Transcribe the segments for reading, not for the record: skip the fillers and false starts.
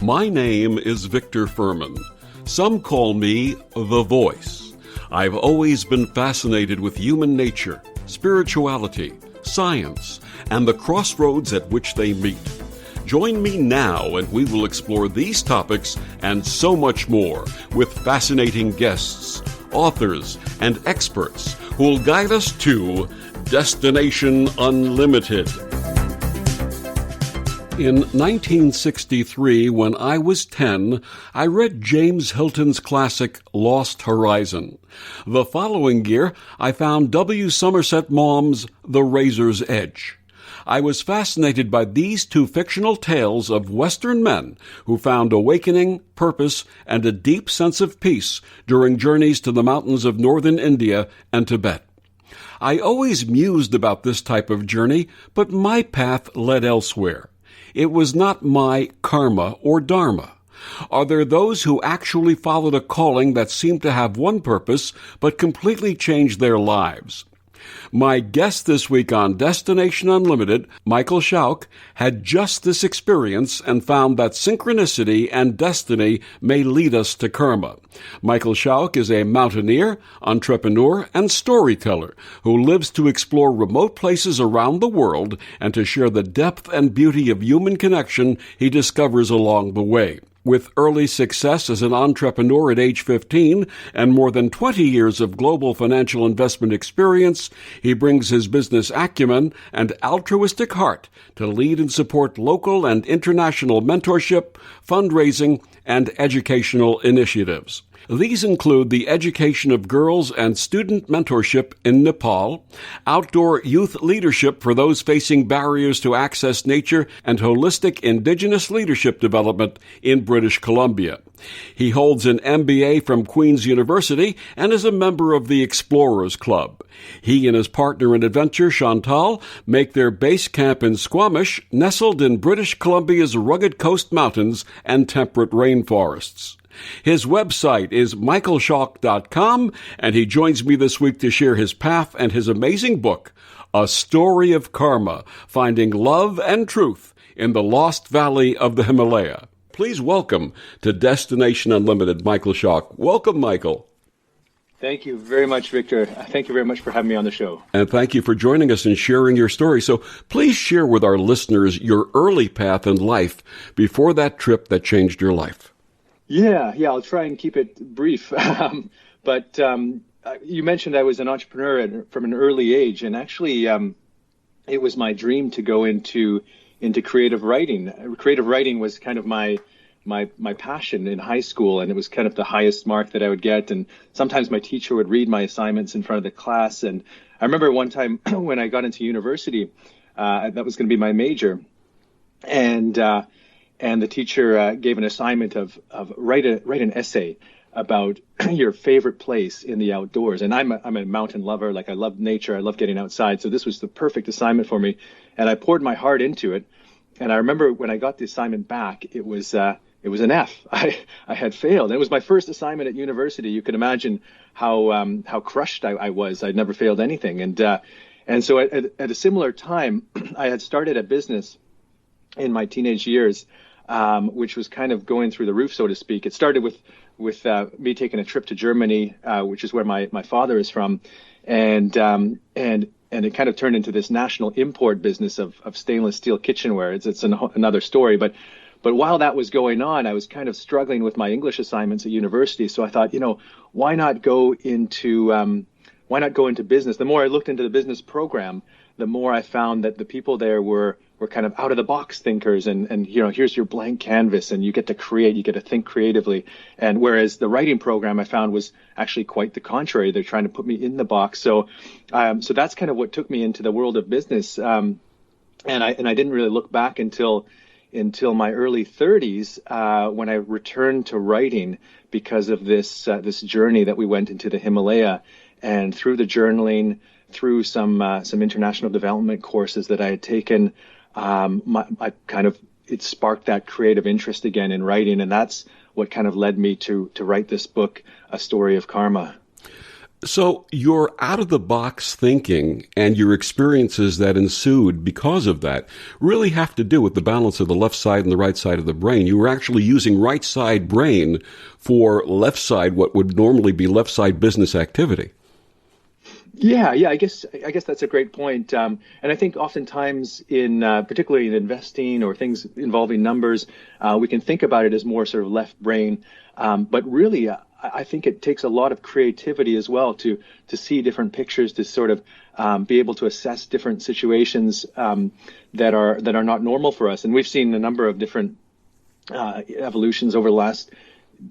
My name is Victor Fuhrman. Some call me The Voice. I've always been fascinated with human nature, spirituality, science, and the crossroads at which they meet. Join me now and we will explore these topics and so much more with fascinating guests, authors, and experts who will guide us to Destination Unlimited. In 1963, when I was 10, I read James Hilton's classic Lost Horizon. The following year, I found W. Somerset Maugham's The Razor's Edge. I was fascinated by these two fictional tales of Western men who found awakening, purpose, and a deep sense of peace during journeys to the mountains of Northern India and Tibet. I always mused about this type of journey, but my path led elsewhere. It was not my karma or dharma. Are there those who actually followed a calling that seemed to have one purpose but completely changed their lives? My guest this week on Destination Unlimited, Michael Schauch, had just this experience and found that synchronicity and destiny may lead us to karma. Michael Schauch is a mountaineer, entrepreneur, and storyteller who lives to explore remote places around the world and to share the depth and beauty of human connection he discovers along the way. With early success as an entrepreneur at age 15 and more than 20 years of global financial investment experience, he brings his business acumen and altruistic heart to lead and support local and international mentorship, fundraising, and educational initiatives. These include the education of girls and student mentorship in Nepal, outdoor youth leadership for those facing barriers to access nature, and holistic indigenous leadership development in British Columbia. He holds an MBA from Queen's University and is a member of the Explorers Club. He and his partner in adventure, Chantal, make their base camp in Squamish, nestled in British Columbia's rugged coast mountains and temperate rainforests. His website is michaelschauch.com, and he joins me this week to share his path and his amazing book, A Story of Karma, Finding Love and Truth in the Lost Valley of the Himalaya. Please welcome to Destination Unlimited, Michael Schauch. Welcome, Michael. Thank you very much, Victor. Thank you very much for having me on the show. And thank you for joining us and sharing your story. So please share with our listeners your early path in life before that trip that changed your life. Yeah, I'll try and keep it brief. But you mentioned I was an entrepreneur from an early age, and actually it was my dream to go into creative writing. Creative writing was kind of my passion in high school, and it was kind of the highest mark that I would get. And sometimes my teacher would read my assignments in front of the class. And I remember one time when I got into university, that was going to be my major, and the teacher gave an assignment of write an essay about your favorite place in the outdoors. And I'm a mountain lover. Like, I love nature. I love getting outside. So this was the perfect assignment for me. And I poured my heart into it. And I remember when I got the assignment back, it was an F. I had failed. It was my first assignment at university. You can imagine how crushed I was. I'd never failed anything. And so at a similar time, I had started a business in my teenage years, which was kind of going through the roof, so to speak. It started with me taking a trip to Germany, which is where my father is from, and it kind of turned into this national import business of stainless steel kitchenware. It's another story, but while that was going on, I was kind of struggling with my English assignments at university. So I thought, why not go into business? The more I looked into the business program, the more I found that the people there were kind of out of the box thinkers, and here's your blank canvas, and you get to create, you get to think creatively. And whereas the writing program I found was actually quite the contrary. They're trying to put me in the box. So that's kind of what took me into the world of business. And I didn't really look back until my early 30s when I returned to writing because of this journey that we went into the Himalaya, and through the journaling, through some international development courses that I had taken, it sparked that creative interest again in writing, and that's what kind of led me to write this book, A Story of Karma. So your out-of-the-box thinking and your experiences that ensued because of that really have to do with the balance of the left side and the right side of the brain. You were actually using right side brain for left side, what would normally be left side business activity. Yeah, I guess that's a great point. And I think oftentimes in particularly in investing or things involving numbers, we can think about it as more sort of left brain. But really, I think it takes a lot of creativity as well to see different pictures, to sort of be able to assess different situations that are not normal for us. And we've seen a number of different evolutions over the last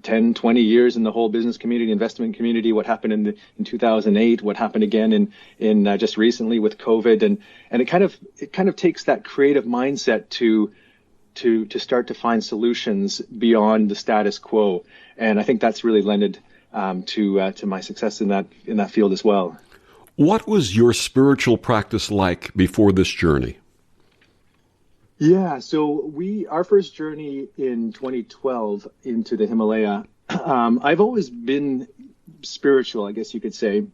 10, 20 years in the whole business community, investment community, what happened in 2008, what happened again in just recently with COVID. And it kind of takes that creative mindset to start to find solutions beyond the status quo. And I think that's really lended to my success in that field as well. What was your spiritual practice like before this journey? Yeah, so our first journey in 2012 into the Himalaya, I've always been spiritual, I guess you could say.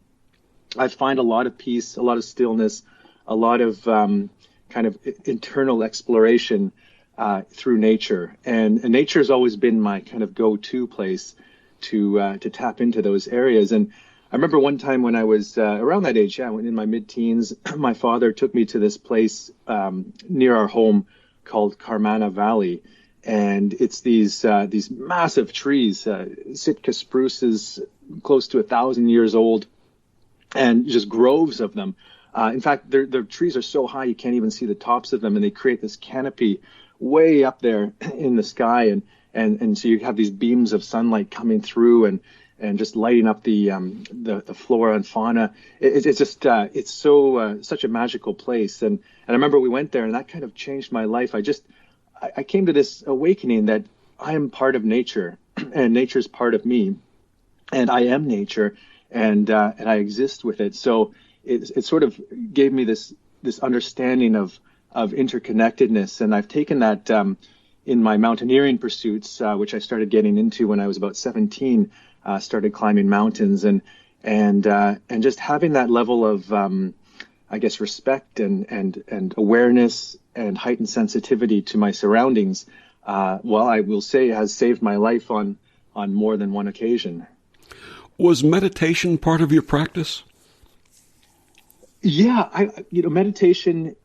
I find a lot of peace, a lot of stillness, a lot of kind of internal exploration through nature. And nature has always been my kind of go-to place to tap into those areas. And I remember one time when I was around that age, in my mid-teens, my father took me to this place near our home called Karmana Valley, and it's these massive trees, Sitka spruces, close to 1,000 years old, and just groves of them. In fact, the trees are so high you can't even see the tops of them, and they create this canopy way up there in the sky, and so you have these beams of sunlight coming through and just lighting up the flora and fauna. It's just it's such a magical place. And I remember we went there, and that kind of changed my life. I came to this awakening that I am part of nature, and nature's part of me, and I am nature, and I exist with it. So it sort of gave me this understanding of interconnectedness, and I've taken that in my mountaineering pursuits, which I started getting into when I was about 17. Started climbing mountains and just having that level of I guess respect and awareness and heightened sensitivity to my surroundings. Well, I will say has saved my life on more than one occasion. Was meditation part of your practice? Yeah, meditation.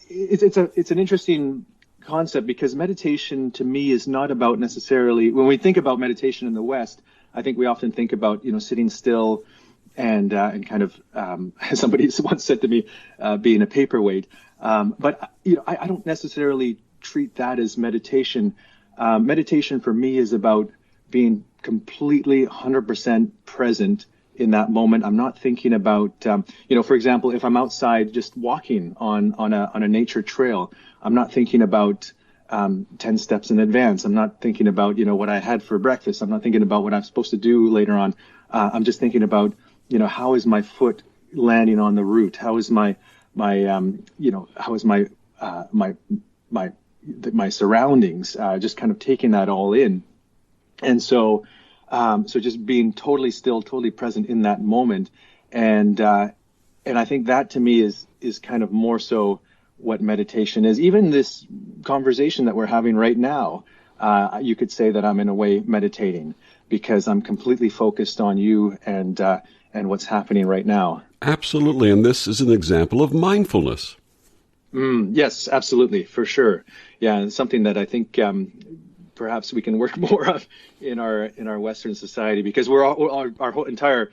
It's an interesting concept because meditation to me is not about necessarily when we think about meditation in the West. I think we often think about, sitting still and kind of, as somebody once said to me, being a paperweight. But, I don't necessarily treat that as meditation. Meditation for me is about being completely 100% present in that moment. I'm not thinking about, for example, if I'm outside just walking on a nature trail, I'm not thinking about 10 steps in advance. I'm not thinking about, what I had for breakfast. I'm not thinking about what I'm supposed to do later on. I'm just thinking about, how is my foot landing on the root? How is my surroundings? Just kind of taking that all in. And so just being totally still, totally present in that moment. And I think that to me is kind of more so what meditation is. Even this conversation that we're having right now, you could say that I'm in a way meditating because I'm completely focused on you and what's happening right now. Absolutely, and this is an example of mindfulness. Yes, absolutely, for sure. Yeah, and something that I think perhaps we can work more of in our Western society because our whole entire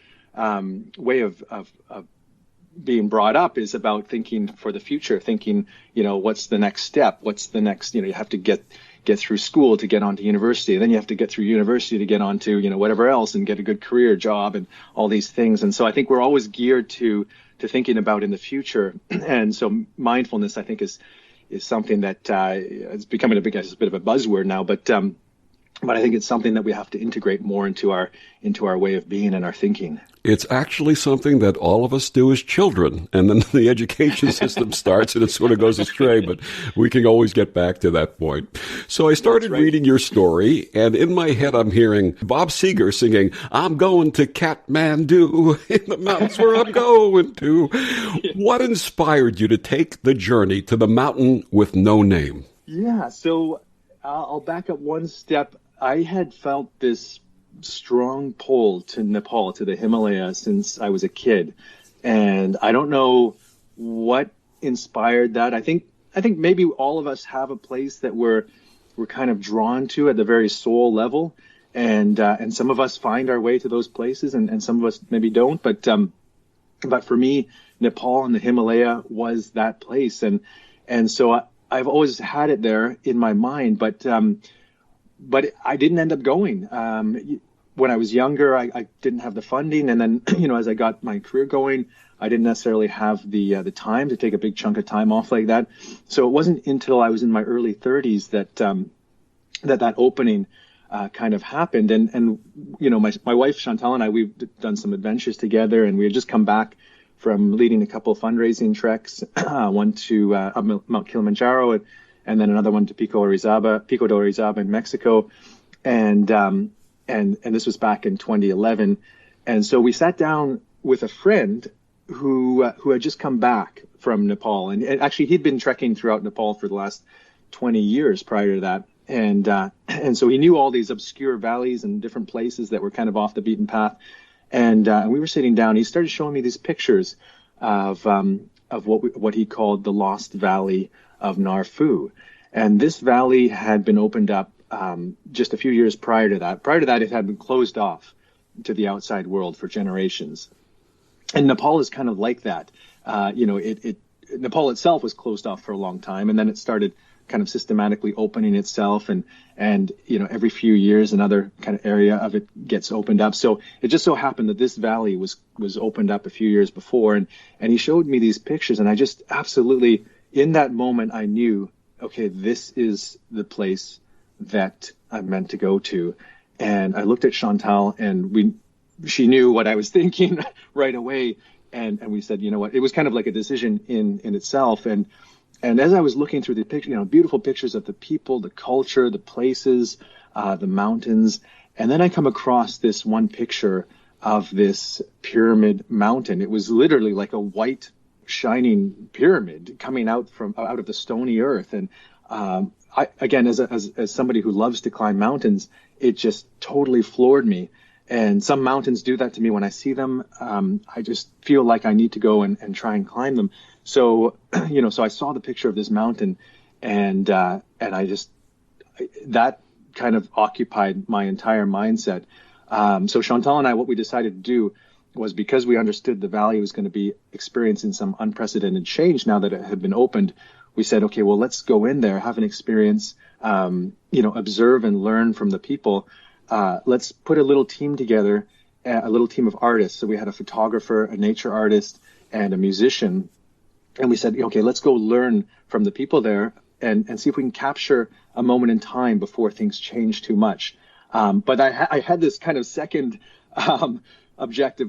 way of being brought up is about thinking for the future, thinking, what's the next step? What's the next, you have to get through school to get onto university. And then you have to get through university to get onto, whatever else and get a good career job and all these things. And so I think we're always geared to thinking about in the future. And so mindfulness, I think, is something that it's becoming a bit of a buzzword now. But but I think it's something that we have to integrate more into our way of being and our thinking. It's actually something that all of us do as children, and then the education system starts and it sort of goes astray, but we can always get back to that point. So I started reading your story, and in my head I'm hearing Bob Seger singing, "I'm going to Kathmandu, in the mountains where I'm going to." What inspired you to take the journey to the mountain with no name? Yeah, so I'll back up one step. I had felt this strong pull to Nepal, to the Himalaya, since I was a kid, and I don't know what inspired that. I think maybe all of us have a place that we're kind of drawn to at the very soul level, and some of us find our way to those places, and some of us maybe don't. But for me, Nepal and the Himalaya was that place, and so I've always had it there in my mind, but I didn't end up going. When I was younger, I didn't have the funding, and then as I got my career going, I didn't necessarily have the time to take a big chunk of time off like that. So it wasn't until I was in my early 30s that opening kind of happened, and my wife Chantal and I, we've done some adventures together, and we had just come back from leading a couple of fundraising treks, one to Mount Kilimanjaro, and then another one to Pico de Orizaba in Mexico, and this was back in 2011. And so we sat down with a friend who had just come back from Nepal, and actually he'd been trekking throughout Nepal for the last 20 years prior to that, and so he knew all these obscure valleys and different places that were kind of off the beaten path. And we were sitting down. He started showing me these pictures of what he called the Lost Valley of Narfu, and this valley had been opened up just a few years prior to that. Prior to that, it had been closed off to the outside world for generations. And Nepal is kind of like that. Nepal itself was closed off for a long time, and then it started kind of systematically opening itself, and every few years another kind of area of it gets opened up. So it just so happened that this valley was opened up a few years before, and he showed me these pictures, and I just absolutely, in that moment, I knew, okay, this is the place that I'm meant to go to. And I looked at Chantal, and she knew what I was thinking right away, and we said, you know what, it was kind of like a decision in itself. And as I was looking through the picture, beautiful pictures of the people, the culture, the places, the mountains, and then I come across this one picture of this pyramid mountain. It was literally like a white, shining pyramid coming out of the stony earth. And I, again, as somebody who loves to climb mountains, it just totally floored me. And some mountains do that to me when I see them. I just feel like I need to go and try and climb them. So, so I saw the picture of this mountain, and that kind of occupied my entire mindset. So Chantal and I, what we decided to do was, because we understood the valley was going to be experiencing some unprecedented change now that it had been opened, we said, okay, well, let's go in there, have an experience, observe and learn from the people. Let's put a little team together, a little team of artists. So we had a photographer, a nature artist, and a musician. And we said, okay, let's go learn from the people there and see if we can capture a moment in time before things change too much. But I had this kind of second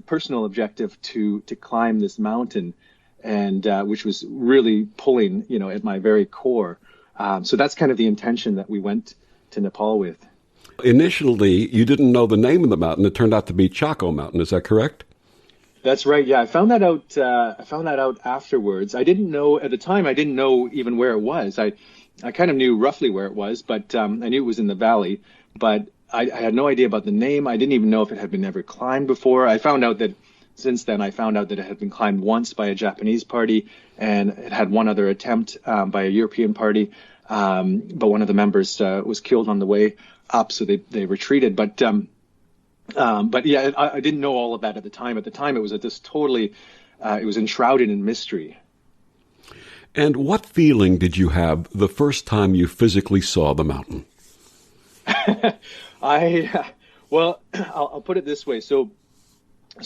personal objective to climb this mountain, and which was really pulling, at my very core. So that's kind of the intention that we went to Nepal with. Initially, you didn't know the name of the mountain. It turned out to be Chaco Mountain. Is that correct? That's right. Yeah, I found that out. Afterwards. I didn't know at the time. I didn't know even where it was. I kind of knew roughly where it was, but I knew it was in the valley. But I had no idea about the name. I didn't even know if it had been ever climbed before. Since then, I found out that it had been climbed once by a Japanese party, and it had one other attempt by a European party. But one of the members was killed on the way up, so they retreated. But yeah, I didn't know all of that at the time. At the time, it was it was enshrouded in mystery. And what feeling did you have the first time you physically saw the mountain? Well, I'll put it this way. So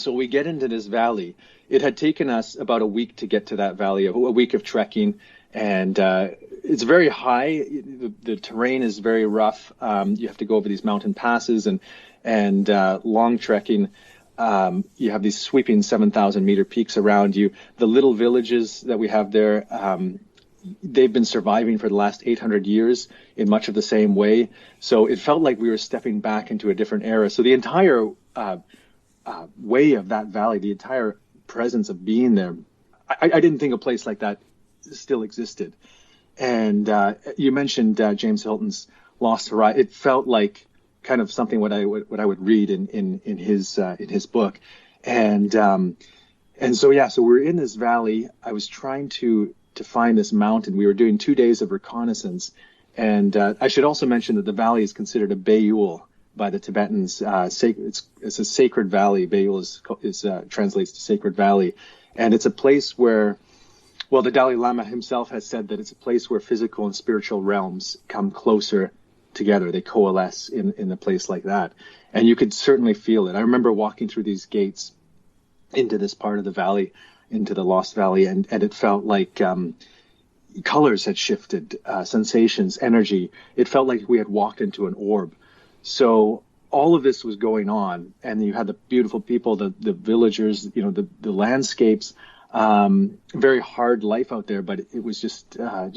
we get into this valley. It had taken us about a week to get to that valley, a week of trekking, and it's very high. The terrain is very rough. You have to go over these mountain passes and long trekking. You have these sweeping 7,000 meter peaks around you. The little villages that we have there, they've been surviving for the last 800 years in much of the same way. So it felt like we were stepping back into a different era. So the entire way of that valley, the entire presence of being there, I didn't think a place like that still existed. And you mentioned James Hilton's Lost Horizon. It felt like kind of something what I would read in his book. And so we're in this valley. I was trying to find this mountain. We were doing 2 days of reconnaissance. And I should also mention that the valley is considered a Bayul by the Tibetans. It's a sacred valley. Bayul is translates to sacred valley. And it's a place where, well, the Dalai Lama himself has said that it's a place where physical and spiritual realms come closer together. They coalesce in a place like that. And you could certainly feel it. I remember walking through these gates into this part of the valley, into the Lost Valley, and it felt like colors had shifted, sensations, energy. It felt like we had walked into an orb. So all of this was going on, and you had the beautiful people, the villagers, the landscapes, very hard life out there, but it was just a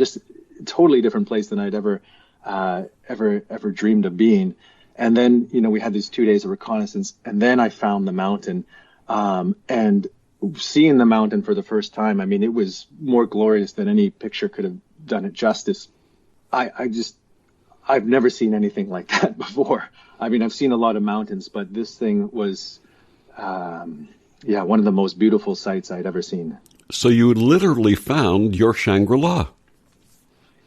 totally different place than I'd ever dreamed of being. And then, we had these 2 days of reconnaissance, and then I found the mountain, and seeing the mountain for the first time, I mean, it was more glorious than any picture could have done it justice. I've never seen anything like that before. I mean, I've seen a lot of mountains, but this thing was, one of the most beautiful sights I'd ever seen. So you literally found your Shangri-La.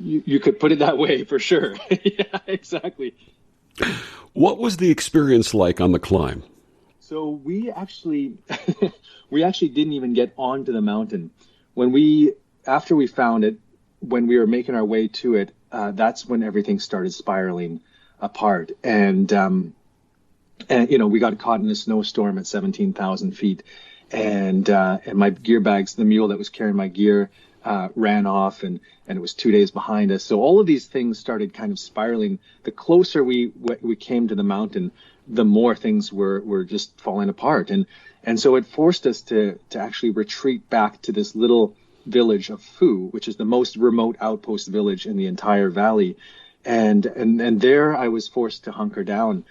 You could put it that way, for sure. Yeah, exactly. What was the experience like on the climb? So we actually didn't even get onto the mountain. After we found it, when we were making our way to it, that's when everything started spiraling apart. And we got caught in a snowstorm at 17,000 feet. And my gear bags, the mule that was carrying my gear, ran off, and it was 2 days behind us. So all of these things started kind of spiraling. The closer we came to the mountain, the more things were just falling apart. And so it forced us to actually retreat back to this little village of Fu, which is the most remote outpost village in the entire valley. And there I was forced to hunker down.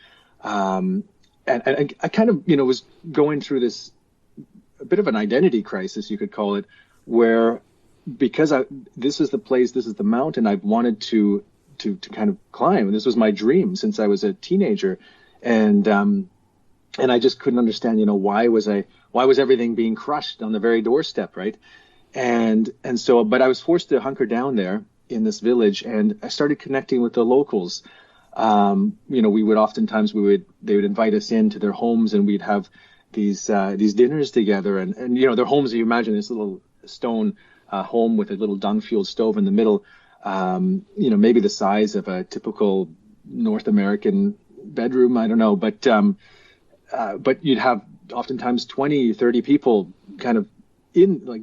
And I kind of, was going through this, a bit of an identity crisis, you could call it, where because this is the place, this is the mountain I've wanted to kind of climb. And this was my dream since I was a teenager. And I just couldn't understand, why was everything being crushed on the very doorstep, right? And so, but I was forced to hunker down there in this village, and I started connecting with the locals. We would oftentimes they would invite us into their homes, and we'd have these dinners together, and their homes. You imagine this little stone home with a little dung-fueled stove in the middle, maybe the size of a typical North American bedroom. I don't know, but you'd have oftentimes 20, 30 people kind of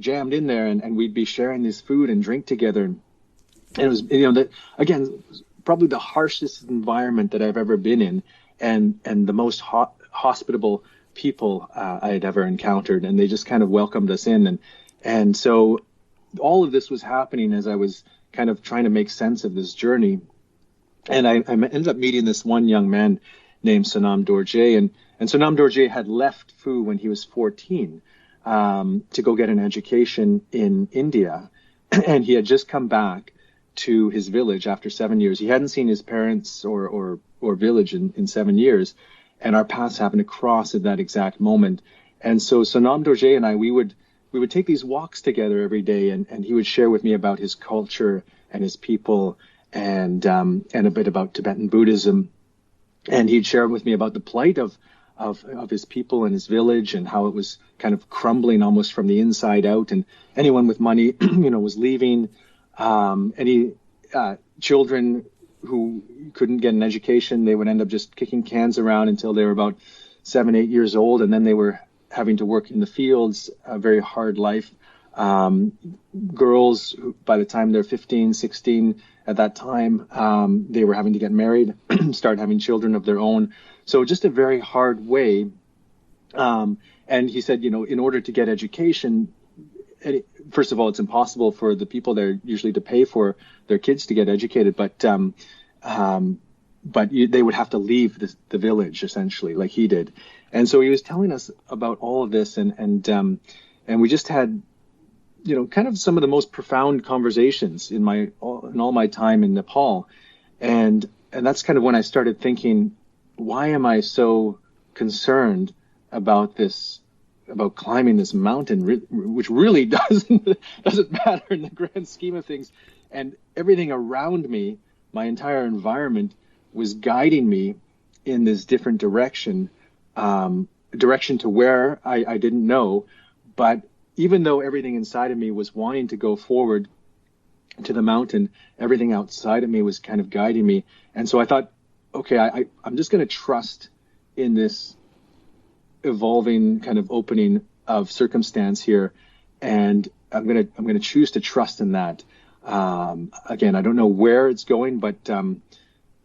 jammed in there, and we'd be sharing this food and drink together. And it was, again, probably the harshest environment that I've ever been in, and the most hospitable people I had ever encountered, and they just kind of welcomed us in. And so all of this was happening as I was kind of trying to make sense of this journey. And I ended up meeting this one young man named Sonam Dorje, and Sonam Dorje had left Fu when he was 14 to go get an education in India, and he had just come back to his village after 7 years. He hadn't seen his parents or village in 7 years, and our paths happened to cross at that exact moment. And so Sonam Dorje and I, we would take these walks together every day, and he would share with me about his culture and his people, and a bit about Tibetan Buddhism. And he'd share with me about the plight of his people and his village, and how it was kind of crumbling almost from the inside out, and anyone with money, was leaving. Any children who couldn't get an education, they would end up just kicking cans around until they were about 7, 8 years old, and then they were having to work in the fields, a very hard life. Girls, by the time they're 15, 16, at that time, they were having to get married, start having children of their own. So just a very hard way. And he said, in order to get education, first of all, it's impossible for the people there usually to pay for their kids to get educated, but they would have to leave the village, essentially, like he did. And so he was telling us about all of this, and we just had, kind of some of the most profound conversations in all my time in Nepal, and that's kind of when I started thinking, why am I so concerned about climbing this mountain, which really doesn't matter in the grand scheme of things, and everything around me, my entire environment, was guiding me in this different direction to where I didn't know. But even though everything inside of me was wanting to go forward to the mountain, everything outside of me was kind of guiding me. And so I thought, okay, I'm just going to trust in this evolving kind of opening of circumstance here, and I'm gonna choose to trust in that. Again, I don't know where it's going, but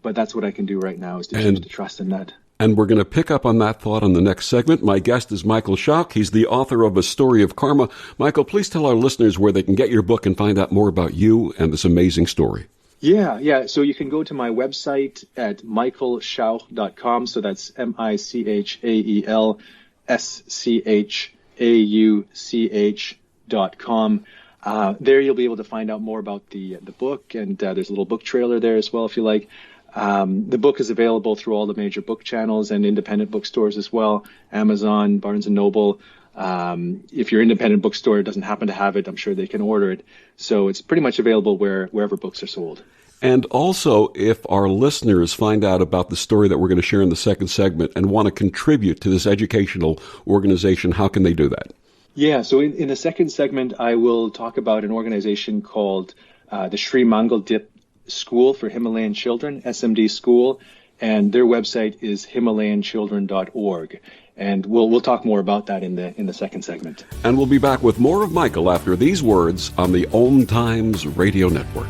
that's what I can do right now, is to choose to trust in that. And we're going to pick up on that thought in the next segment. My guest is Michael Schauch. He's the author of A Story of Karma. Michael, please tell our listeners where they can get your book and find out more about you and this amazing story. Yeah. So you can go to my website at michaelschauch.com. So that's michaelschauch.com. There you'll be able to find out more about the book, and there's a little book trailer there as well if you like. The book is available through all the major book channels and independent bookstores as well, Amazon, Barnes & Noble. If your independent bookstore doesn't happen to have it, I'm sure they can order it. So it's pretty much available wherever books are sold. And also, if our listeners find out about the story that we're going to share in the second segment and want to contribute to this educational organization, how can they do that? Yeah, so in the second segment, I will talk about an organization called the Sri Mangal Dip School for Himalayan Children, SMD School, and their website is himalayanchildren.org. And we'll talk more about that in the second segment. And we'll be back with more of Michael after these words on the OMTimes Radio Network.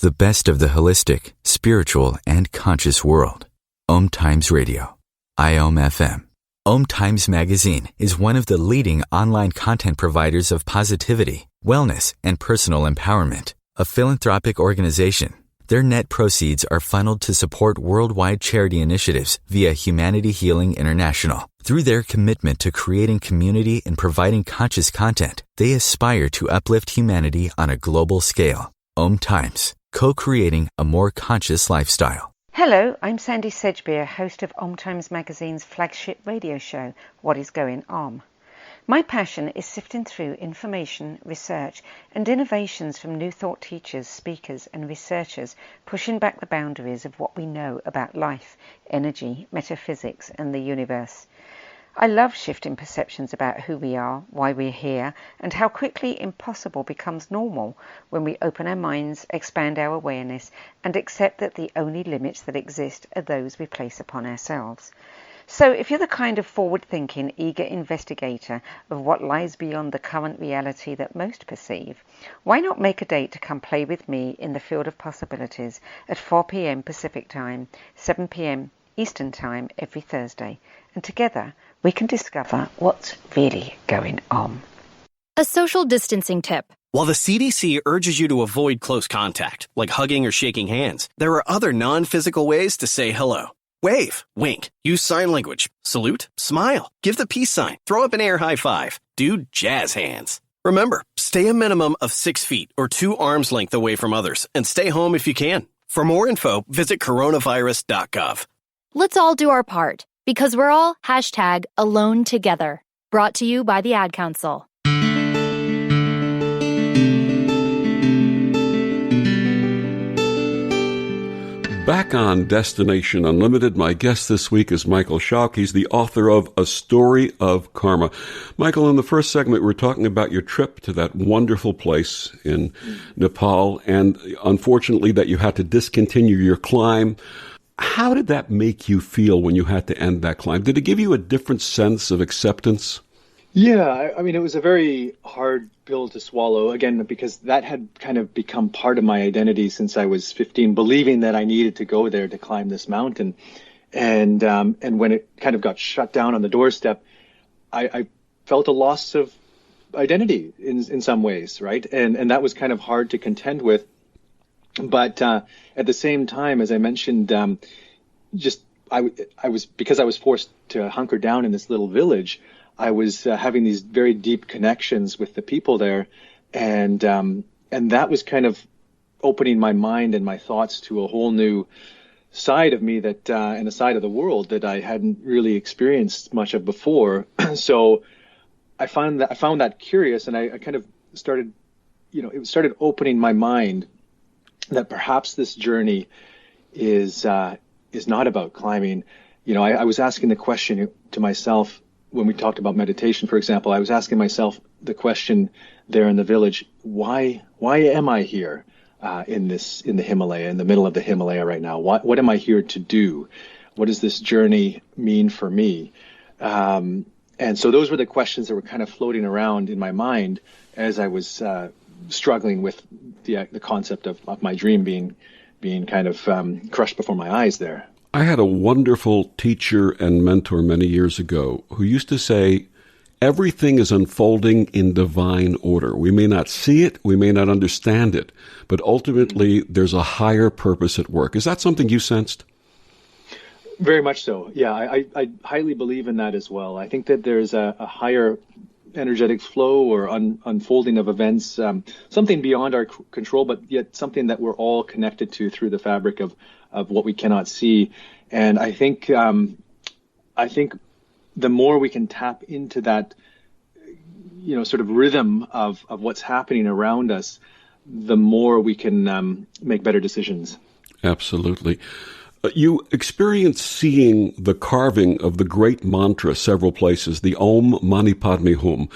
The best of the holistic, spiritual, and conscious world. OMTimes Radio. IOM FM. OMTimes Magazine is one of the leading online content providers of positivity, wellness, and personal empowerment. A philanthropic organization, their net proceeds are funneled to support worldwide charity initiatives via Humanity Healing International. Through their commitment to creating community and providing conscious content, they aspire to uplift humanity on a global scale. OMTimes, co-creating a more conscious lifestyle. Hello, I'm Sandy Sedgbeer, host of OMTimes Magazine's flagship radio show, What is Going On? My passion is sifting through information, research, and innovations from new thought teachers, speakers, and researchers pushing back the boundaries of what we know about life, energy, metaphysics, and the universe. I love shifting perceptions about who we are, why we're here, and how quickly impossible becomes normal when we open our minds, expand our awareness, and accept that the only limits that exist are those we place upon ourselves. So if you're the kind of forward-thinking, eager investigator of what lies beyond the current reality that most perceive, why not make a date to come play with me in the field of possibilities at 4 p.m. Pacific Time, 7 p.m. Eastern Time every Thursday, and together we can discover what's really going on. A social distancing tip. While the CDC urges you to avoid close contact, like hugging or shaking hands, there are other non-physical ways to say hello. Wave, wink, use sign language, salute, smile, give the peace sign, throw up an air high five, do jazz hands. Remember, stay a minimum of 6 feet or 2 arms length away from others, and stay home if you can. For more info, visit coronavirus.gov. Let's all do our part, because we're all #alone together. Brought to you by the Ad Council. Back on Destination Unlimited, my guest this week is Michael Schauch. He's the author of A Story of Karma. Michael, in the first segment, we're talking about your trip to that wonderful place in Nepal, and unfortunately that you had to discontinue your climb. How did that make you feel when you had to end that climb? Did it give you a different sense of acceptance? Yeah, I mean, it was a very hard pill to swallow, again, because that had kind of become part of my identity since I was 15, believing that I needed to go there to climb this mountain. And when it kind of got shut down on the doorstep, I felt a loss of identity in some ways, right? And that was kind of hard to contend with. But at the same time, as I mentioned, I was because I was forced to hunker down in this little village, I was having these very deep connections with the people there, and that was kind of opening my mind and my thoughts to a whole new side of me that and a side of the world that I hadn't really experienced much of before. So I found that curious, and I kind of started, it started opening my mind that perhaps this journey is not about climbing. I was asking the question to myself when we talked about meditation, for example. I was asking myself the question there in the village: why am I here in the Himalaya, in the middle of the Himalaya right now? What am I here to do? What does this journey mean for me? And so those were the questions that were kind of floating around in my mind as I was struggling with the concept of my dream being kind of crushed before my eyes there. I had a wonderful teacher and mentor many years ago who used to say, everything is unfolding in divine order. We may not see it, we may not understand it, but ultimately there's a higher purpose at work. Is that something you sensed? Very much so. Yeah, I highly believe in that as well. I think that there's a higher energetic flow or unfolding of events, something beyond our control, but yet something that we're all connected to through the fabric of what we cannot see. And I think the more we can tap into that, sort of rhythm of what's happening around us, the more we can make better decisions. Absolutely. You experienced seeing the carving of the great mantra several places, the Om Mani Padme Hum,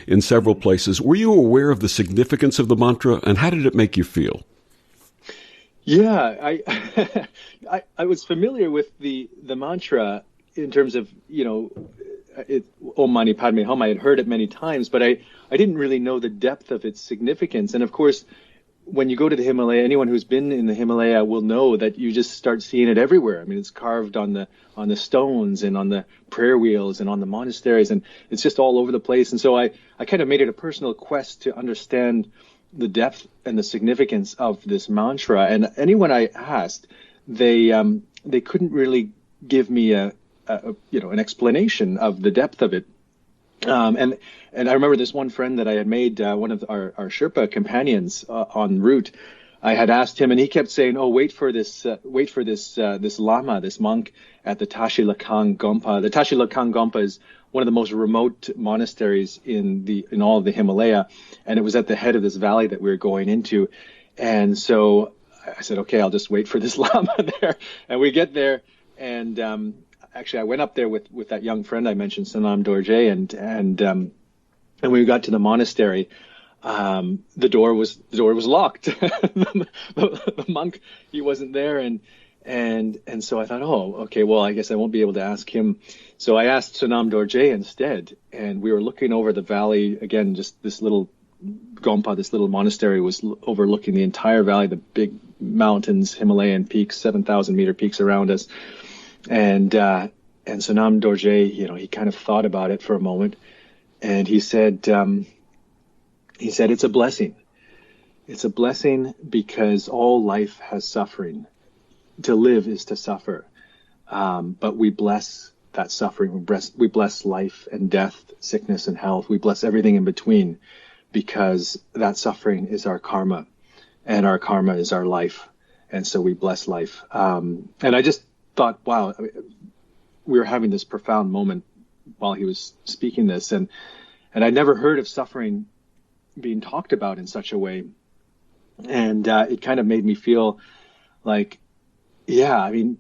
in several places. Were you aware of the significance of the mantra, and how did it make you feel? Yeah, I was familiar with the mantra in terms of, Om Mani Padme Hum. I had heard it many times, but I didn't really know the depth of its significance. And of course, when you go to the Himalaya, anyone who's been in the Himalaya will know that you just start seeing it everywhere. I mean, it's carved on the stones and on the prayer wheels and on the monasteries, and it's just all over the place. And so I kind of made it a personal quest to understand the depth and the significance of this mantra. And anyone I asked, they couldn't really give me an explanation of the depth of it. And I remember this one friend that I had made, one of our Sherpa companions en route. I had asked him, and he kept saying, "Oh, wait for this lama, this monk at the Tashi Lakang Gompa." The Tashi Lakang Gompa is one of the most remote monasteries in all of the Himalaya, and it was at the head of this valley that we were going into. And so I said, "Okay, I'll just wait for this lama there." And we get there, and actually, I went up there with that young friend I mentioned, Sanam Dorje, and when we got to the monastery, the door was locked. the monk, he wasn't there, and so I thought, oh, okay, well, I guess I won't be able to ask him. So I asked Sanam Dorje instead, and we were looking over the valley again. Just this little Gompa, this little monastery, was overlooking the entire valley, the big mountains, Himalayan peaks, 7,000-meter peaks around us. And Sanam Dorje, he kind of thought about it for a moment, and he said, it's a blessing. It's a blessing because all life has suffering. To live is to suffer. But we bless that suffering. We bless life and death, sickness and health. We bless everything in between because that suffering is our karma, and our karma is our life. And so we bless life. And I just thought, wow, we were having this profound moment while he was speaking this, and I'd never heard of suffering being talked about in such a way, and it kind of made me feel like, yeah, I mean,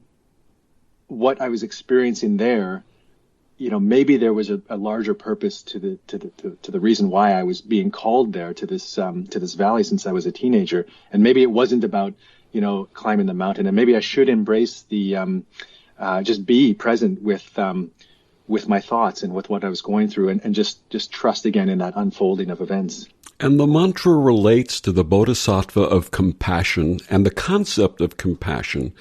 what I was experiencing there, maybe there was a larger purpose to the reason why I was being called there to this valley since I was a teenager, and maybe it wasn't about climbing the mountain, and maybe I should embrace the just be present with my thoughts and with what I was going through, and just trust again in that unfolding of events. And the mantra relates to the bodhisattva of compassion and the concept of compassion.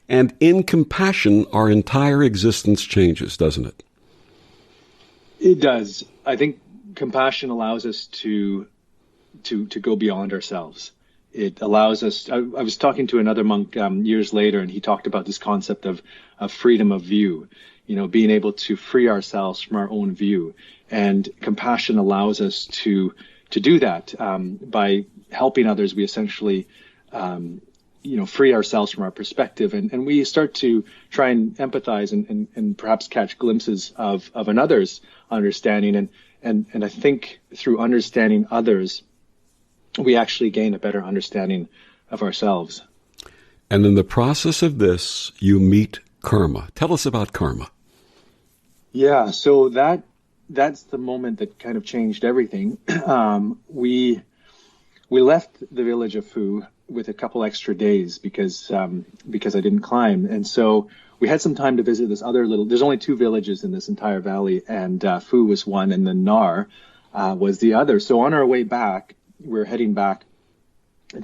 And in compassion, our entire existence changes, doesn't it? It does. I think compassion allows us to go beyond ourselves. It allows us. I was talking to another monk years later, and he talked about this concept of freedom of view. Being able to free ourselves from our own view, and compassion allows us to do that by helping others. We essentially, free ourselves from our perspective, and we start to try and empathize and perhaps catch glimpses of another's understanding. And I think through understanding others, we actually gain a better understanding of ourselves. And in the process of this, you meet karma. Tell us about karma. Yeah, so that's the moment that kind of changed everything. We left the village of Fu with a couple extra days because I didn't climb, and so we had some time to visit this other little. There's only 2 villages in this entire valley, and Fu was one, and then Nar was the other. So on our way back, we're heading back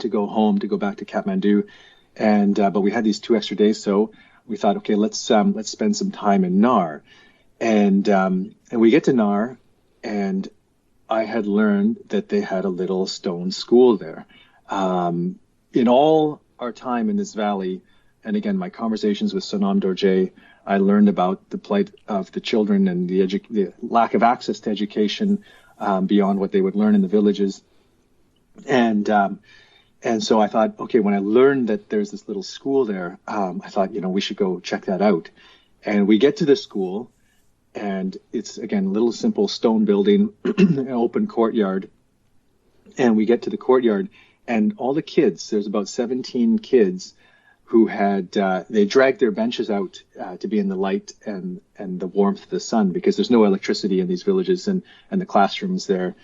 to go home, to go back to Kathmandu, and but we had these 2 extra days, so we thought, okay, let's spend some time in Nar. And we get to Nar, and I had learned that they had a little stone school there. In all our time in this valley, and again, my conversations with Sonam Dorje, I learned about the plight of the children and the lack of access to education beyond what they would learn in the villages. And so I thought, okay, when I learned that there's this little school there, I thought, we should go check that out. And we get to the school, and it's, again, a little simple stone building, an open courtyard. And we get to the courtyard, and all the kids, there's about 17 kids who had, they dragged their benches out to be in the light and the warmth of the sun, because there's no electricity in these villages, and the classrooms there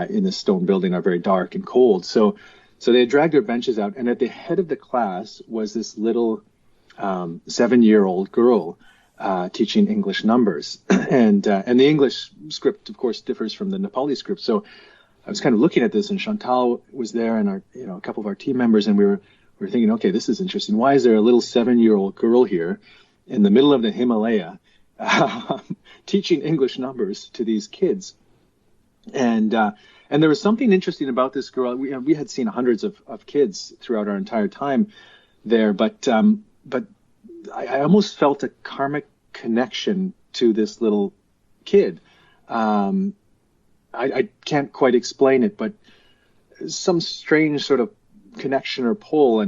in this stone building are very dark and cold. So they dragged their benches out, and at the head of the class was this little 7-year-old girl teaching English numbers, and the English script, of course, differs from the Nepali script. So I was kind of looking at this, and Chantal was there, and a couple of our team members, and we were thinking, okay, this is interesting. Why is there a little 7-year-old girl here in the middle of the Himalaya teaching English numbers to these kids? And there was something interesting about this girl. We had seen hundreds of kids throughout our entire time there, but I almost felt a karmic connection to this little kid. I can't quite explain it, but some strange sort of connection or pull,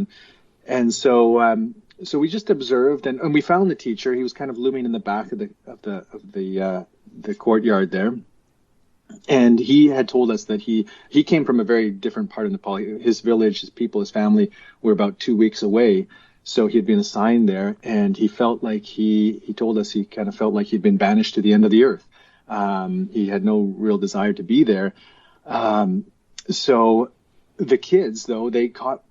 and so we just observed, and we found the teacher. He was kind of looming in the back of the courtyard there, and he had told us that he came from a very different part of Nepal. His village, his people, his family were about 2 weeks away. So he had been assigned there, and he felt like he told us he kind of felt like he'd been banished to the end of the earth. He had no real desire to be there. So the kids, though, they caught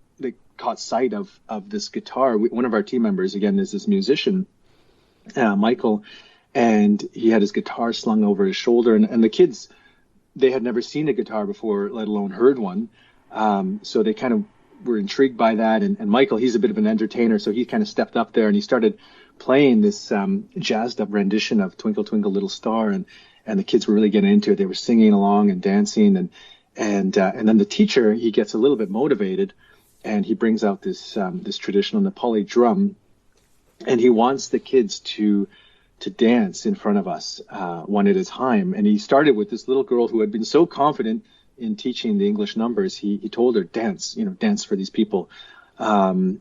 sight of this guitar. One of our team members, again, is this musician, Michael, and he had his guitar slung over his shoulder. And the kids, they had never seen a guitar before, let alone heard one. So they kind of were intrigued by that. And Michael, he's a bit of an entertainer, so he kind of stepped up there and he started playing this jazzed up rendition of Twinkle Twinkle Little Star, and the kids were really getting into it. They were singing along and dancing, and then the teacher, he gets a little bit motivated, and he brings out this traditional Nepali drum, and he wants the kids to dance in front of us one at a time. And he started with this little girl who had been so confident in teaching the English numbers. He told her, dance for these people. And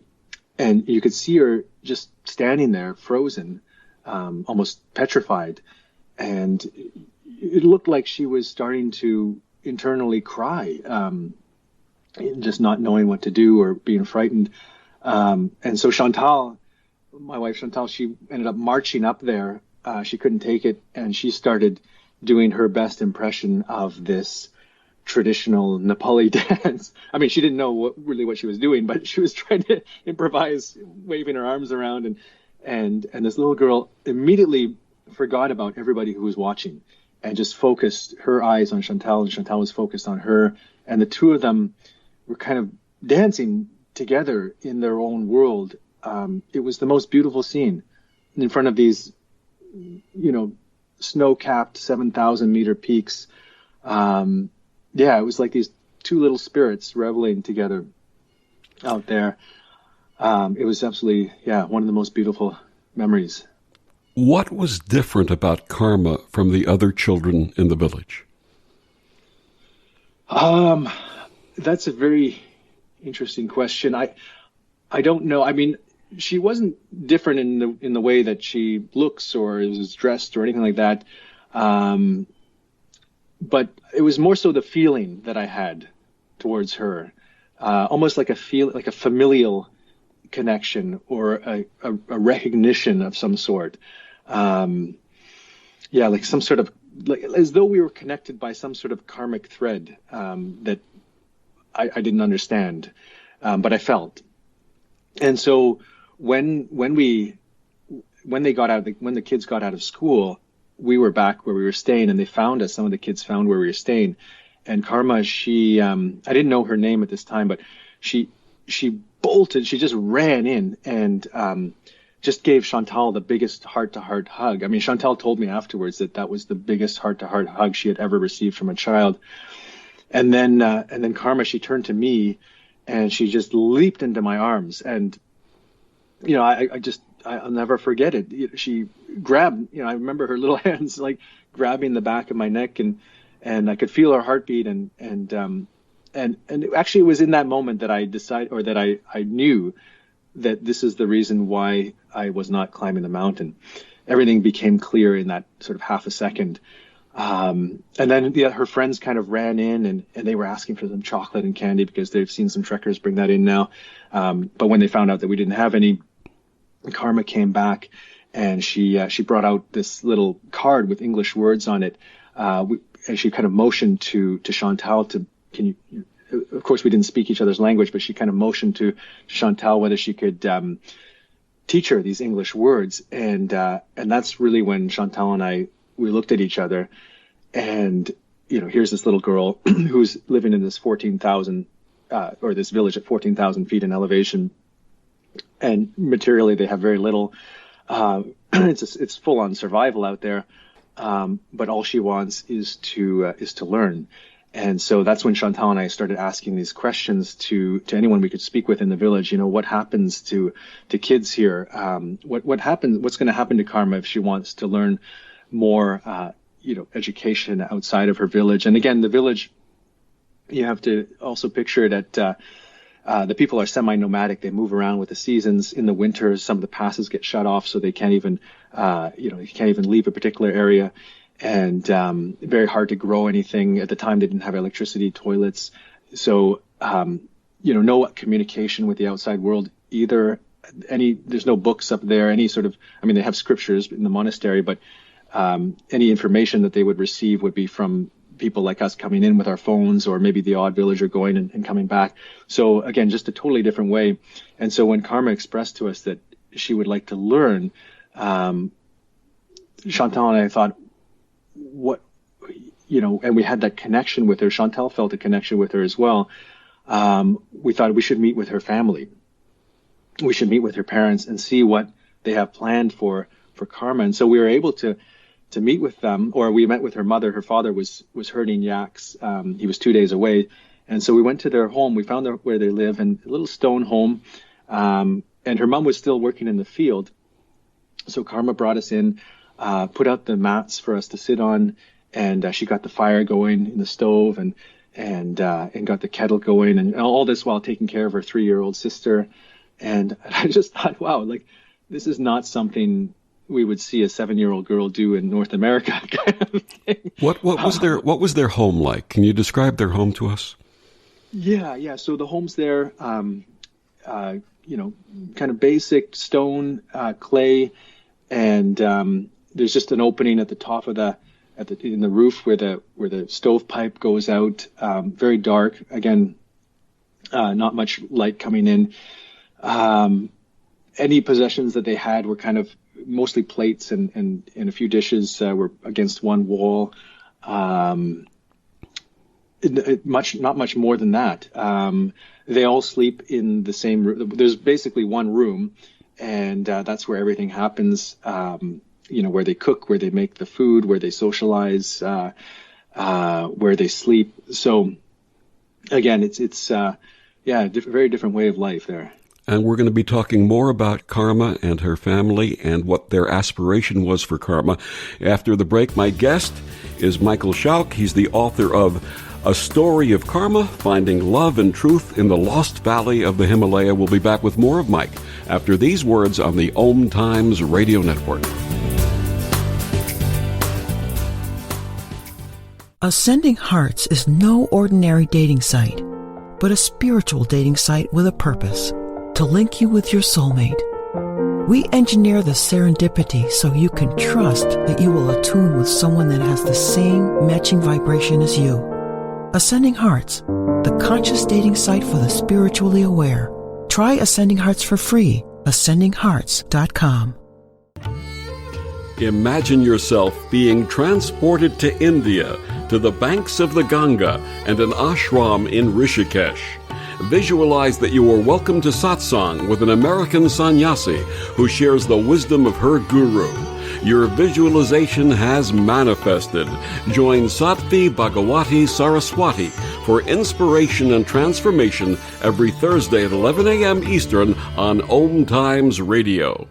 you could see her just standing there, frozen, almost petrified. And it looked like she was starting to internally cry, just not knowing what to do or being frightened. And so Chantal, my wife Chantal, she ended up marching up there. She couldn't take it, and she started doing her best impression of this traditional Nepali dance. I mean, she didn't know really what she was doing, but she was trying to improvise, waving her arms around, and this little girl immediately forgot about everybody who was watching and just focused her eyes on Chantal, and Chantal was focused on her, and the two of them were kind of dancing together in their own world. It was the most beautiful scene in front of these, snow-capped 7,000-meter peaks. It was like these two little spirits reveling together out there. It was absolutely, one of the most beautiful memories. What was different about Karma from the other children in the village? That's a very interesting question. I don't know. I mean, she wasn't different in the way that she looks or is dressed or anything like that. But it was more so the feeling that I had towards her, almost like a familial connection or a recognition of some sort. Like some sort of, like as though we were connected by some sort of karmic thread that I didn't understand, but I felt. And so when the kids got out of school, we were back where we were staying, and they found us. Some of the kids found where we were staying, and Karma, she, I didn't know her name at this time, but she bolted. She just ran in and just gave Chantal the biggest heart-to-heart hug. I mean, Chantal told me afterwards that was the biggest heart-to-heart hug she had ever received from a child. And then Karma, she turned to me, and she just leaped into my arms, and I'll never forget it. She grabbed, I remember her little hands like grabbing the back of my neck, and I could feel her heartbeat, and actually it was in that moment that I decided, or that I knew that this is the reason why I was not climbing the mountain. Everything became clear in that sort of half a second. And then her friends kind of ran in, and they were asking for some chocolate and candy because they've seen some trekkers bring that in now. But when they found out that we didn't have any, Karma came back, and she brought out this little card with English words on it. And she kind of motioned to Chantal of course we didn't speak each other's language, but she kind of motioned to Chantal whether she could teach her these English words. And that's really when Chantal and we looked at each other, and here's this little girl who's living in this 14,000 or this village at 14,000 feet in elevation, and materially they have very little. It's full on survival out there, but all she wants is to learn. And so that's when Chantal and I started asking these questions to anyone we could speak with in the village. What happens to kids here? What happens? What's going to happen to Karma if she wants to learn more, education outside of her village? And again, the village, you have to also picture that the people are semi-nomadic. They move around with the seasons. In the winter, some of the passes get shut off, so they can't even, you can't even leave a particular area. And very hard to grow anything. At the time, they didn't have electricity, toilets. So, no communication with the outside world either. There's no books up there. Any sort of, they have scriptures in the monastery, but any information that they would receive would be from people like us coming in with our phones, or maybe the odd villager going and coming back. So again, just a totally different way. And so when Karma expressed to us that she would like to learn, Chantal and I thought, and we had that connection with her. Chantal felt a connection with her as well. We thought we should meet with her family. We should meet with her parents and see what they have planned for Karma. And so we were able to meet with them, or we met with her mother. Her father was herding yaks. He was 2 days away. And so we went to their home. We found where they live, in a little stone home. And her mom was still working in the field. So Karma brought us in, put out the mats for us to sit on, and she got the fire going in the stove, and got the kettle going, and all this while taking care of her 3-year-old sister. And I just thought, wow, like, this is not something we would see a 7-year-old girl do in North America kind of thing. What was their home like? Can you describe their home to us? Yeah. So the home's there, kind of basic stone, clay, and there's just an opening at the top of in the roof where the stovepipe goes out. Very dark. Again, not much light coming in. Any possessions that they had were kind of mostly plates and a few dishes were against one wall. Not much more than that. They all sleep in the same room. There's basically one room, and that's where everything happens. Where they cook, where they make the food, where they socialize, where they sleep. So again, it's very different way of life there. And we're going to be talking more about Karma and her family and what their aspiration was for Karma. After the break, my guest is Michael Schauch. He's the author of A Story of Karma, Finding Love and Truth in the Lost Valley of the Himalaya. We'll be back with more of Mike after these words on the OMTimes Radio Network. Ascending Hearts is no ordinary dating site, but a spiritual dating site with a purpose, to link you with your soulmate. We engineer the serendipity so you can trust that you will attune with someone that has the same matching vibration as you. Ascending Hearts, the conscious dating site for the spiritually aware. Try Ascending Hearts for free. AscendingHearts.com. Imagine yourself being transported to India, to the banks of the Ganga and an ashram in Rishikesh. Visualize that you are welcome to satsang with an American sannyasi who shares the wisdom of her guru. Your visualization has manifested. Join Sattvi Bhagawati Saraswati for inspiration and transformation every Thursday at 11 a.m. Eastern on OMTimes Radio.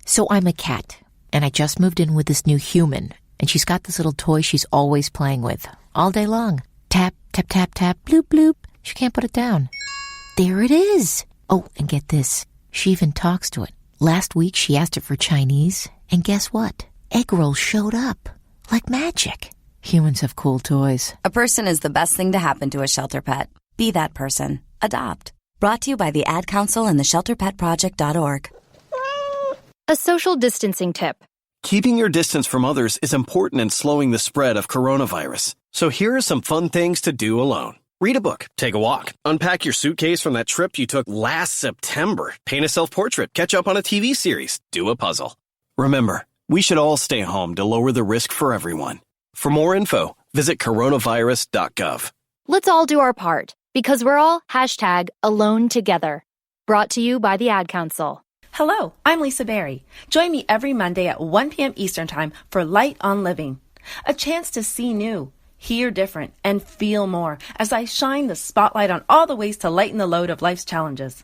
So I'm a cat, and I just moved in with this new human, and she's got this little toy she's always playing with, all day long. Tap, tap, tap, tap, bloop, bloop. She can't put it down. There it is. Oh, and get this. She even talks to it. Last week, she asked it for Chinese, and guess what? Egg rolls showed up. Like magic. Humans have cool toys. A person is the best thing to happen to a shelter pet. Be that person. Adopt. Brought to you by the Ad Council and the ShelterPetProject.org. A social distancing tip. Keeping your distance from others is important in slowing the spread of coronavirus. So here are some fun things to do alone. Read a book, take a walk, unpack your suitcase from that trip you took last September, paint a self-portrait, catch up on a TV series, do a puzzle. Remember, we should all stay home to lower the risk for everyone. For more info, visit coronavirus.gov. Let's all do our part, because we're all #alone together. Brought to you by the Ad Council. Hello, I'm Lisa Berry. Join me every Monday at 1 p.m. Eastern Time for Light on Living. A chance to see new, hear different, and feel more as I shine the spotlight on all the ways to lighten the load of life's challenges.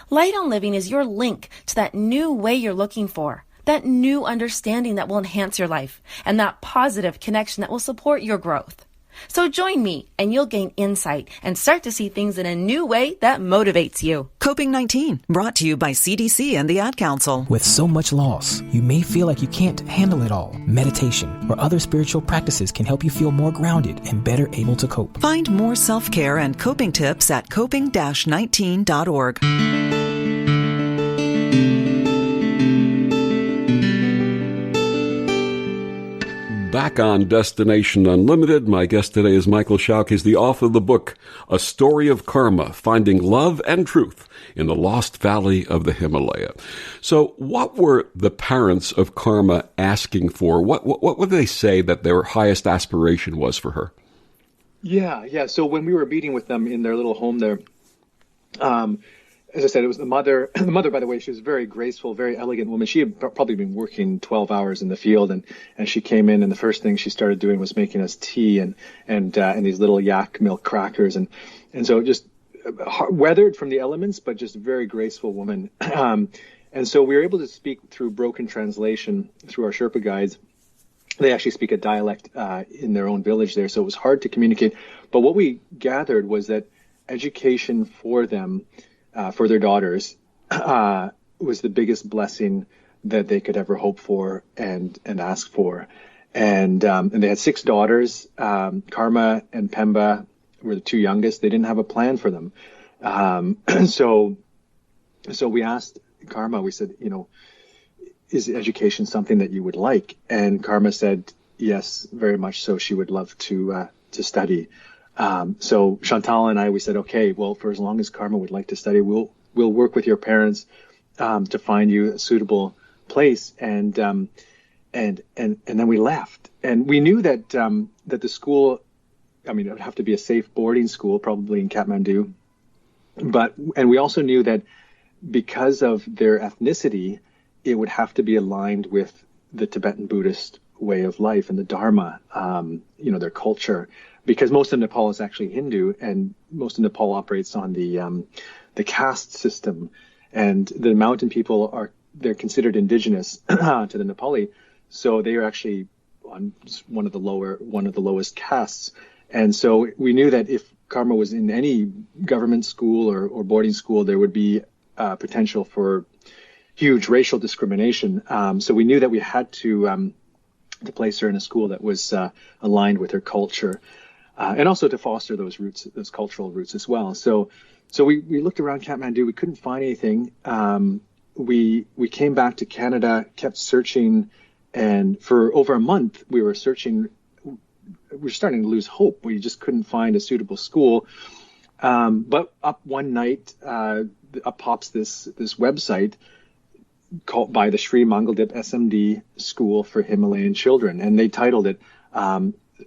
Light on Living is your link to that new way you're looking for, that new understanding that will enhance your life, and that positive connection that will support your growth. So join me, and you'll gain insight and start to see things in a new way that motivates you. Coping-19, brought to you by CDC and the Ad Council. With so much loss, you may feel like you can't handle it all. Meditation or other spiritual practices can help you feel more grounded and better able to cope. Find more self-care and coping tips at coping-19.org. Back on Destination Unlimited, my guest today is Michael Schauch. He's the author of the book, A Story of Karma, Finding Love and Truth in the Lost Valley of the Himalaya. So what were the parents of Karma asking for? What would they say that their highest aspiration was for her? Yeah. So when we were meeting with them in their little home there, as I said, it was the mother. The mother, by the way, she was a very graceful, very elegant woman. She had probably been working 12 hours in the field, and she came in, and the first thing she started doing was making us tea and these little yak milk crackers, and so just weathered from the elements, but just a very graceful woman. And so we were able to speak through broken translation through our Sherpa guides. They actually speak a dialect in their own village there, so it was hard to communicate. But what we gathered was that education for them, for their daughters, was the biggest blessing that they could ever hope for and ask for. And they had 6 daughters. Karma and Pemba were the 2 youngest. They didn't have a plan for them. So we asked Karma, we said, is education something that you would like? And Karma said, yes, very much so. She would love to study. So Chantal and I, we said, okay, well, for as long as Karma would like to study, we'll work with your parents to find you a suitable place. And then we left. And we knew that that the school, I mean, it would have to be a safe boarding school, probably in Kathmandu. And we also knew that because of their ethnicity, it would have to be aligned with the Tibetan Buddhist way of life and the Dharma, their culture, because most of Nepal is actually Hindu, and most of Nepal operates on the caste system, and the mountain people they're considered indigenous to the Nepali, so they are actually on one of the lowest castes. And so we knew that if Karma was in any government school or boarding school, there would be potential for huge racial discrimination. So we knew that we had to place her in a school that was aligned with her culture, and also to foster those roots, those cultural roots as well. So we looked around Kathmandu. We couldn't find anything. We came back to Canada, kept searching, and for over a month we were searching. We were starting to lose hope. We just couldn't find a suitable school. But up one night, up pops this website called by the Sri Mangaldeep SMD School for Himalayan Children, and they titled it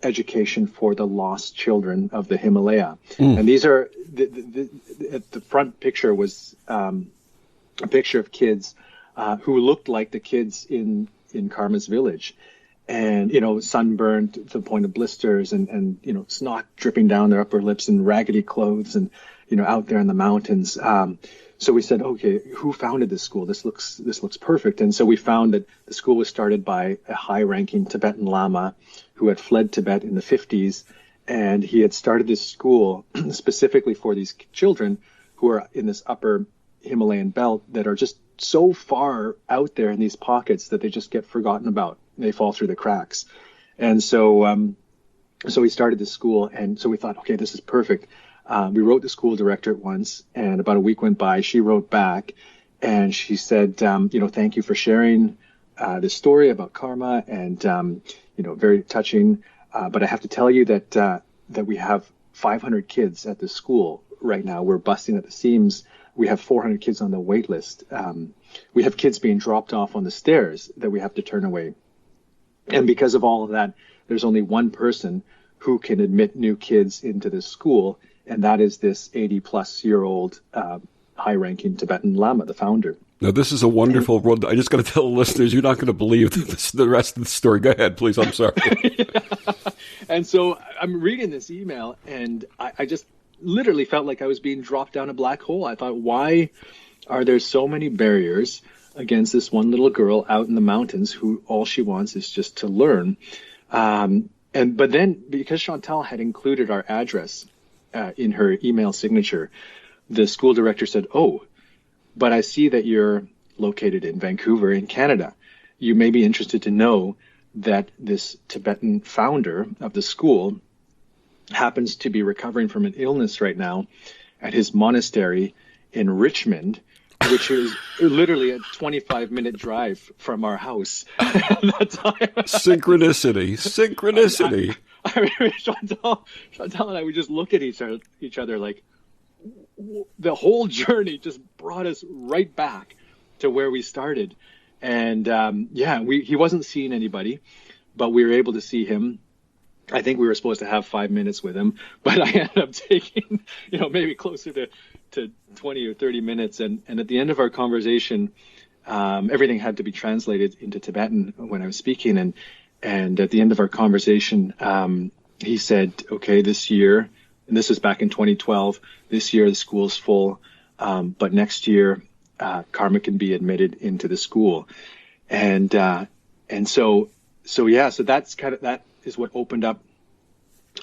Education for the Lost Children of the Himalaya. And these are the front picture was a picture of kids who looked like the kids in Karma's village, and sunburned to the point of blisters, and snot dripping down their upper lips, and raggedy clothes, and out there in the mountains. So we said, okay, who founded this school? This looks perfect. And so we found that the school was started by a high-ranking Tibetan Lama who had fled Tibet in the 50s, and he had started this school specifically for these children who are in this upper Himalayan belt that are just so far out there in these pockets that they just get forgotten about. They fall through the cracks. And so we started this school, and so we thought, okay, this is perfect. We wrote the school director once, and about a week went by. She wrote back, and she said, thank you for sharing this story about Karma, and very touching. But I have to tell you that we have 500 kids at this school right now. We're busting at the seams. We have 400 kids on the wait list. We have kids being dropped off on the stairs that we have to turn away. And because of all of that, there's only one person who can admit new kids into this school, and that is this 80-plus-year-old high-ranking Tibetan Lama, the founder. Now, this is a wonderful world. I just got to tell the listeners, you're not going to believe the rest of the story. Go ahead, please. I'm sorry. Yeah. And so I'm reading this email, and I just literally felt like I was being dropped down a black hole. I thought, why are there so many barriers against this one little girl out in the mountains who all she wants is just to learn? But then, because Chantal had included our address in her email signature, the school director said, "Oh, but I see that you're located in Vancouver in Canada. You may be interested to know that this Tibetan founder of the school happens to be recovering from an illness right now at his monastery in Richmond, which is literally a 25-minute drive from our house." At that time. Synchronicity. I mean, Chantal and I would just look at each other like, the whole journey just brought us right back to where we started. And he wasn't seeing anybody, but we were able to see him. I think we were supposed to have 5 minutes with him, but I ended up taking, maybe closer to 20 or 30 minutes. And at the end of our conversation, everything had to be translated into Tibetan when I was speaking. And at the end of our conversation, he said, okay, this year, and this was back in 2012, this year the school's full, but next year Karma can be admitted into the school. And so that is what opened up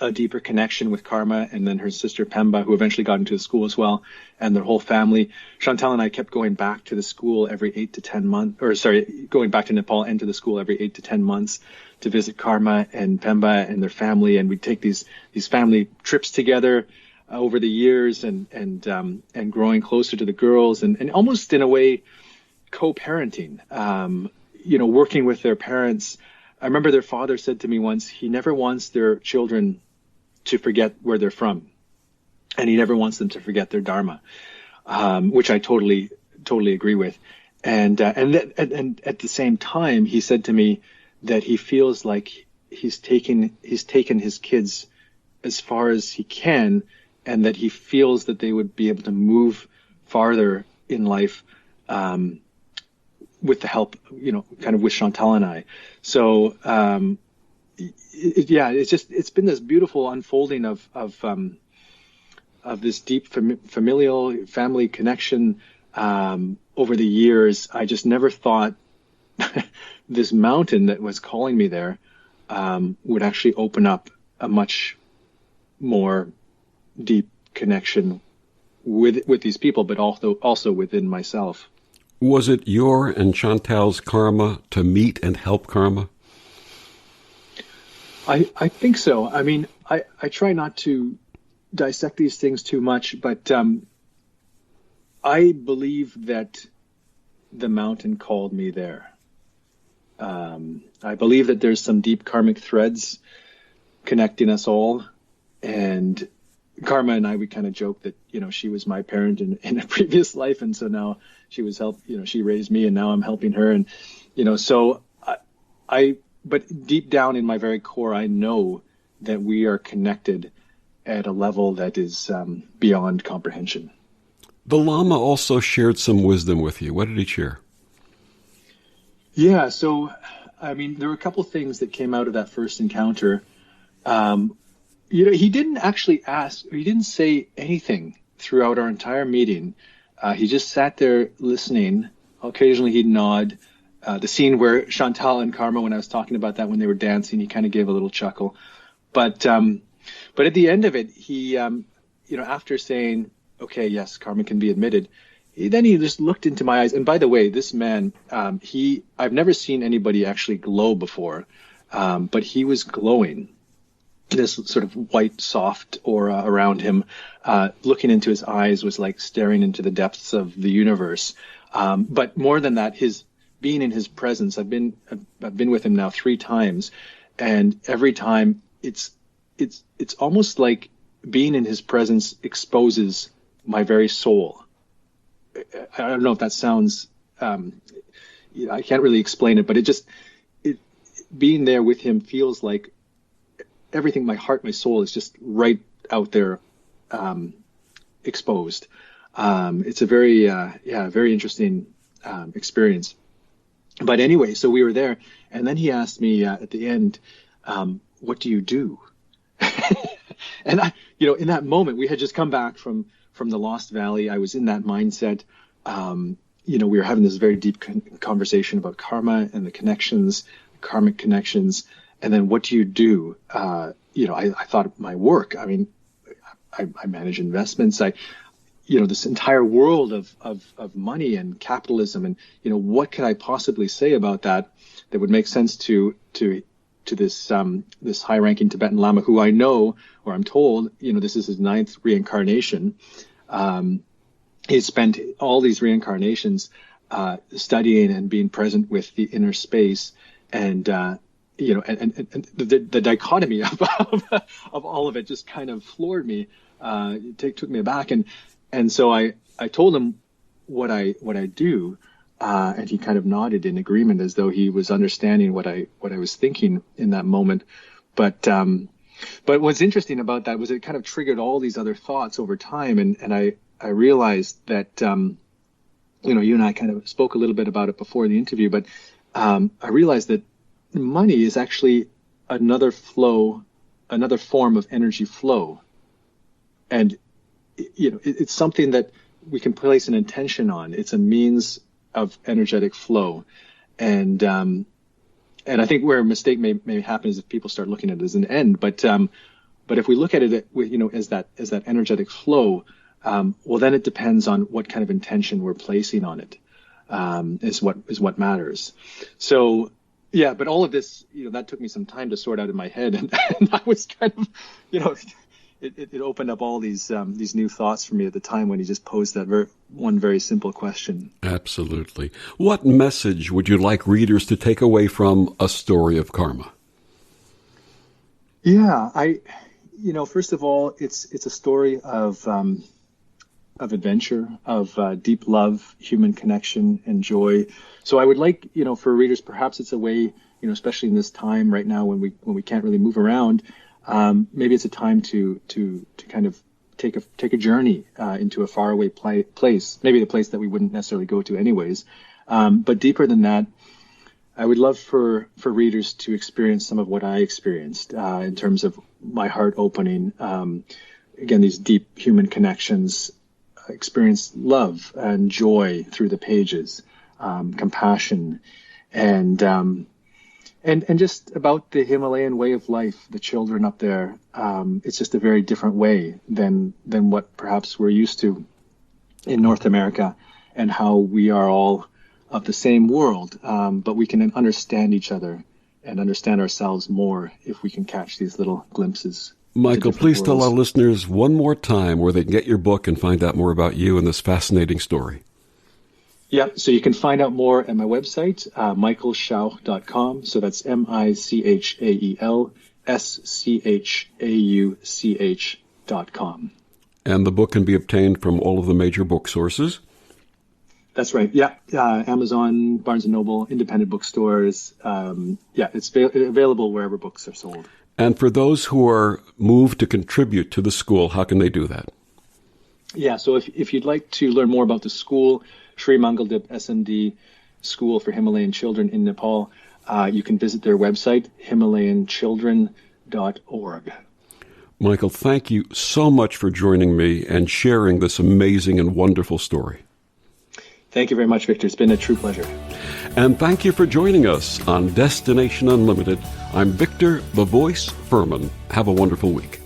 a deeper connection with Karma, and then her sister Pemba, who eventually got into the school as well, and their whole family. Chantal and I kept going back to the school every 8 to 10 months, going back to Nepal and to the school every 8 to 10 months to visit Karma and Pemba and their family, and we'd take these family trips together over the years, and growing closer to the girls, and almost in a way co-parenting, working with their parents I remember their father said to me once, he never wants their children to forget where they're from, and he never wants them to forget their dharma, which I totally agree with. And at the same time, he said to me that he feels like he's taken his kids as far as he can, and that he feels that they would be able to move farther in life with the help, kind of with Chantal and I. So it's been this beautiful unfolding of this deep familial family connection over the years. I just never thought this mountain that was calling me there would actually open up a much more deep connection with these people, but also within myself. Was it your and Chantal's karma to meet and help karma? I think so. I mean, I try not to dissect these things too much, but I believe that the mountain called me there. I believe that there's some deep karmic threads connecting us all, and Karma and I, we kind of joke that, she was my parent in a previous life, and so now she was she raised me, and now I'm helping her, and so but deep down in my very core, I know that we are connected at a level that is beyond comprehension. The Lama also shared some wisdom with you. What did he share? Yeah, so, I mean, there were a couple things that came out of that first encounter. He didn't actually he didn't say anything throughout our entire meeting. He just sat there listening. Occasionally he'd nod. The scene where Chantal and Karma, when I was talking about that, when they were dancing, he kind of gave a little chuckle. But at the end of it, he, after saying, okay, yes, Karma can be admitted, he just looked into my eyes. And by the way, this man, I've never seen anybody actually glow before, but he was glowing. This sort of white, soft aura around him, looking into his eyes was like staring into the depths of the universe. But more than that, his being in his presence, I've been with him now 3 times, and every time it's almost like being in his presence exposes my very soul. I don't know if that sounds, I can't really explain it, but being there with him feels like everything, my heart, my soul is just right out there, exposed. It's a very, very interesting experience. But anyway, so we were there, and then he asked me at the end, what do you do? And I, in that moment, we had just come back from the Lost Valley. I was in that mindset. We were having this very deep conversation about karma and the connections, karmic connections. And then what do you do? I thought of my work. I mean, I manage investments. This entire world of money and capitalism, and what could I possibly say about that would make sense to this high-ranking Tibetan Lama, who I know, or I'm told, this is his 9th reincarnation. He's spent all these reincarnations studying and being present with the inner space, and the dichotomy of all of it just kind of floored me. It took me aback, and so I told him what I do, and he kind of nodded in agreement, as though he was understanding what I was thinking in that moment. But what's interesting about that was it kind of triggered all these other thoughts over time, and I realized that you and I kind of spoke a little bit about it before the interview, but I realized that money is actually another form of energy flow. And, it's something that we can place an intention on. It's a means of energetic flow. And I think where a mistake may happen is if people start looking at it as an end. But if we look at it, as that energetic flow, well, then it depends on what kind of intention we're placing on it, is what matters. So, yeah, but all of this, that took me some time to sort out in my head, and I was kind of, it opened up all these new thoughts for me at the time when he just posed that one very simple question. Absolutely. What message would you like readers to take away from A Story of Karma? Yeah, first of all, it's a story of adventure, of deep love, human connection, and joy. So I would like, for readers, perhaps it's a way, especially in this time right now when we can't really move around. Maybe it's a time to kind of take a journey into a faraway place, maybe the place that we wouldn't necessarily go to anyways. But deeper than that, I would love for readers to experience some of what I experienced in terms of my heart opening. Again, these deep human connections, experience love and joy through the pages, compassion, and just about the Himalayan way of life, the children up there. It's just a very different way than what perhaps we're used to in North America, and how we are all of the same world, but we can understand each other and understand ourselves more if we can catch these little glimpses. Michael, please tell our listeners one more time where they can get your book and find out more about you and this fascinating story. Yeah, so you can find out more at my website, michaelschauch.com. So that's MichaelSchauch.com. And the book can be obtained from all of the major book sources. That's right. Yeah. Amazon, Barnes & Noble, independent bookstores. It's available wherever books are sold. And for those who are moved to contribute to the school, how can they do that? Yeah, so if you'd like to learn more about the school, Sri Mangaldeep SMD School for Himalayan Children in Nepal, you can visit their website, himalayanchildren.org. Michael, thank you so much for joining me and sharing this amazing and wonderful story. Thank you very much, Victor. It's been a true pleasure. And thank you for joining us on Destination Unlimited. I'm Victor, the Voice Fuhrman. Have a wonderful week.